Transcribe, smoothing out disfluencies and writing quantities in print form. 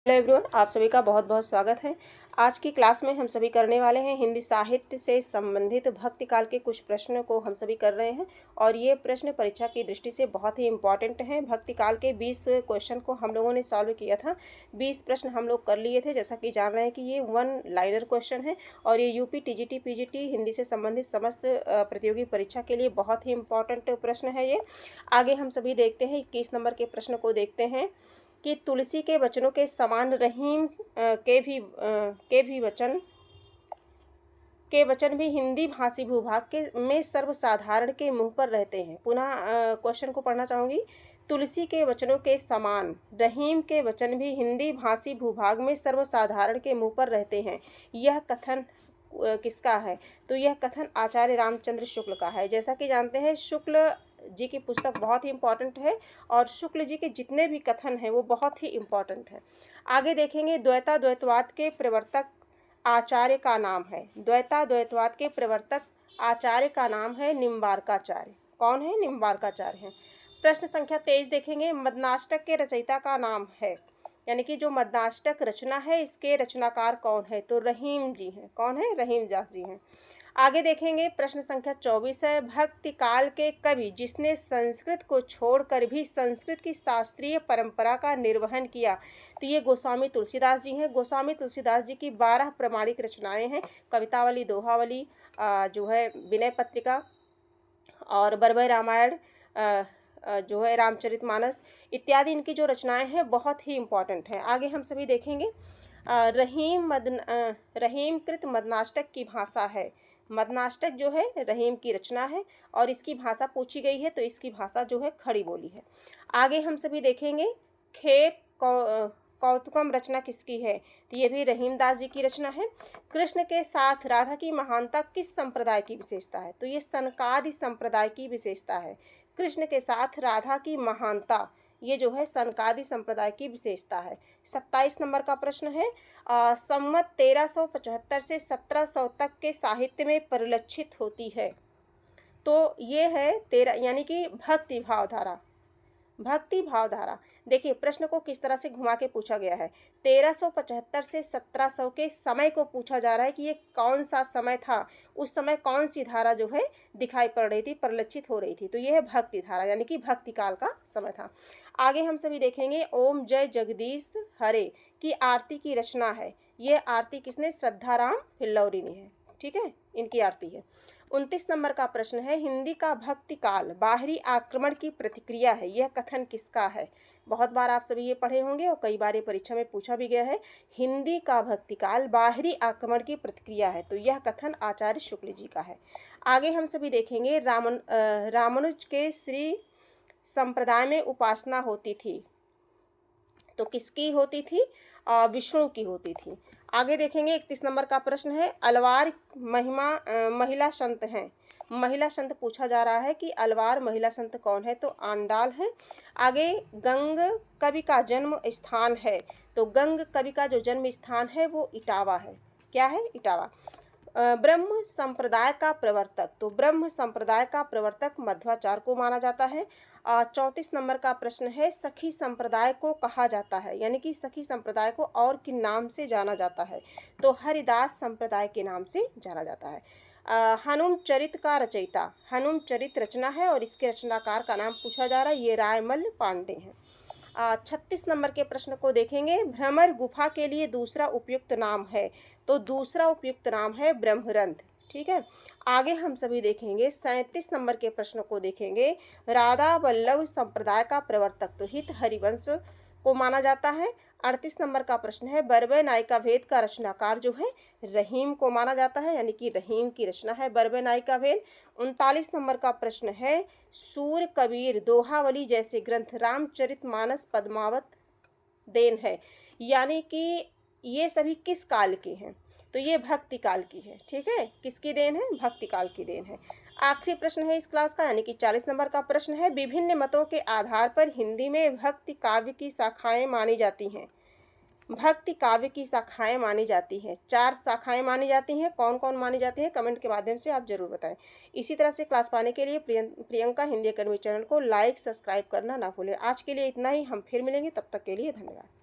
Hello everyone, आप सभी का बहुत बहुत स्वागत है। आज की क्लास में हम सभी करने वाले हैं हिंदी साहित्य से संबंधित भक्ति काल के कुछ प्रश्नों को हम सभी कर रहे हैं और ये प्रश्न परीक्षा की दृष्टि से बहुत ही इम्पॉर्टेंट हैं। भक्ति काल के 20 क्वेश्चन को हम लोगों ने सॉल्व किया था। 20 प्रश्न हम लोग कर लिए थे। जैसा कि जान रहे हैं कि ये 1 लाइनर क्वेश्चन है और ये यूपी, टीजीटी, पीजीटी हिंदी से संबंधित समस्त प्रतियोगी परीक्षा के लिए बहुत ही इम्पॉर्टेंट प्रश्न है ये। आगे हम सभी देखते हैं 21 नंबर के प्रश्न को देखते हैं कि तुलसी के वचनों के समान रहीम के वचन भी हिंदी भाषी भूभाग के में सर्वसाधारण के मुंह पर रहते हैं। पुनः क्वेश्चन को पढ़ना चाहूँगी। तुलसी के वचनों के समान रहीम के वचन भी हिंदी भाषी भूभाग में सर्वसाधारण के मुंह पर रहते हैं। यह कथन किसका है? तो यह कथन आचार्य रामचंद्र शुक्ल का है। जैसा कि जानते हैं, शुक्ल जी की पुस्तक बहुत ही इम्पॉर्टेंट है और शुक्ल जी के जितने भी कथन हैं वो बहुत ही इम्पॉर्टेंट है। आगे देखेंगे, द्वैताद्वैतवाद के प्रवर्तक आचार्य का नाम है। द्वैताद्वैतवाद के प्रवर्तक आचार्य का नाम है निम्बार्काचार्य। कौन है? निम्बार्काचार्य हैं। प्रश्न संख्या 23 देखेंगे, मदनाष्टक के रचयिता का नाम है, यानी कि जो मदनाष्टक रचना है इसके रचनाकार कौन है? तो रहीम जी हैं। कौन है? रहीम दास जी हैं। आगे देखेंगे, प्रश्न संख्या 24 है, भक्ति काल के कवि जिसने संस्कृत को छोड़कर भी संस्कृत की शास्त्रीय परंपरा का निर्वहन किया। तो ये गोस्वामी तुलसीदास जी हैं। गोस्वामी तुलसीदास जी की 12 प्रामाणिक रचनाएं हैं। कवितावली, दोहावली, जो है विनय पत्रिका और बरबई रामायण, जो है रामचरितमानस इत्यादि इनकी जो रचनाएं हैं बहुत ही इम्पॉर्टेंट हैं। आगे हम सभी देखेंगे, रहीमकृत मदनाष्टक की भाषा है। मदनाष्टक जो है रहीम की रचना है और इसकी भाषा पूछी गई है, तो इसकी भाषा जो है खड़ी बोली है। आगे हम सभी देखेंगे, खेप कौतुकम रचना किसकी है? तो ये भी रहीम दास जी की रचना है। कृष्ण के साथ राधा की महानता किस संप्रदाय की विशेषता है? तो ये सनकादि संप्रदाय की विशेषता है। कृष्ण के साथ राधा की महानता, ये जो है सनकादि संप्रदाय की विशेषता है। 27 नंबर का प्रश्न है, संवत 1375 से 1700 तक के साहित्य में परिलक्षित होती है। तो ये है 13, यानी कि भक्ति भावधारा। भक्ति भावधारा, देखिए प्रश्न को किस तरह से घुमा के पूछा गया है। 1375 से 1700 के समय को पूछा जा रहा है कि ये कौन सा समय था, उस समय कौन सी धारा जो है दिखाई पड़ रही थी, परिलक्षित हो रही थी। तो ये है भक्ति धारा, यानी कि भक्ति काल का समय था। आगे हम सभी देखेंगे, ओम जय जगदीश हरे की आरती की रचना है। ये आरती किसने? श्रद्धाराम फिल्लौरी ने है। ठीक है, इनकी आरती है। 29 नंबर का प्रश्न है, हिंदी का भक्ति काल बाहरी आक्रमण की प्रतिक्रिया है। यह कथन किसका है? बहुत बार आप सभी ये पढ़े होंगे और कई बार ये परीक्षा में पूछा भी गया है। हिंदी का भक्ति काल बाहरी आक्रमण की प्रतिक्रिया है, तो यह कथन आचार्य शुक्ल जी का है। आगे हम सभी देखेंगे, रामानुज के श्री संप्रदाय में उपासना होती थी, तो किसकी होती थी? विष्णु की होती थी। आगे देखेंगे, 31 नंबर का प्रश्न है, अलवार महिला संत हैं। महिला संत पूछा जा रहा है कि अलवार महिला संत कौन है? तो आंडाल है। आगे, गंग कवि का जन्म स्थान है। तो गंग कवि का जो जन्म स्थान है वो इटावा है। क्या है? इटावा। ब्रह्म संप्रदाय का प्रवर्तक, तो ब्रह्म संप्रदाय का प्रवर्तक मध्वाचार्य को माना जाता है। 34 नंबर का प्रश्न है, सखी संप्रदाय को कहा जाता है, यानी कि सखी संप्रदाय को और किन नाम से जाना जाता है? तो हरिदास संप्रदाय के नाम से जाना जाता है। हनुम चरित का रचयिता, हनुम चरित रचना है और इसके रचनाकार का नाम पूछा जा रहा है, ये रायमल पांडे हैं। 36 नंबर के प्रश्न को देखेंगे, भ्रमर गुफा के लिए दूसरा उपयुक्त नाम है। तो दूसरा उपयुक्त नाम है ब्रह्मरंध्र। ठीक है। आगे हम सभी देखेंगे, 37 नंबर के प्रश्न को देखेंगे, राधा वल्लभ संप्रदाय का प्रवर्तक, तो हित हरिवंश को माना जाता है। 38 नंबर का प्रश्न है, बरबई नायिका भेद का रचनाकार जो है रहीम को माना जाता है, यानी कि रहीम की रचना है बरबई नायिका भेद। 39 नंबर का प्रश्न है, सूर कबीर दोहावली जैसे ग्रंथ रामचरितमानस पद्मावत देन है, यानी कि ये सभी किस काल के हैं? तो ये भक्ति काल की है। ठीक है, किसकी देन है? भक्ति काल की देन है। आखिरी प्रश्न है इस क्लास का, यानी कि 40 नंबर का प्रश्न है, विभिन्न मतों के आधार पर हिंदी में भक्ति काव्य की शाखाएं मानी जाती हैं। भक्ति काव्य की शाखाएं मानी जाती हैं, 4 शाखाएं मानी जाती हैं। कौन कौन मानी जाती हैं? कमेंट के माध्यम से आप जरूर बताएं। इसी तरह से क्लास पाने के लिए प्रियंका हिंदी अकेडमी चैनल को लाइक, सब्सक्राइब करना ना भूलें। आज के लिए इतना ही, हम फिर मिलेंगे, तब तक के लिए धन्यवाद।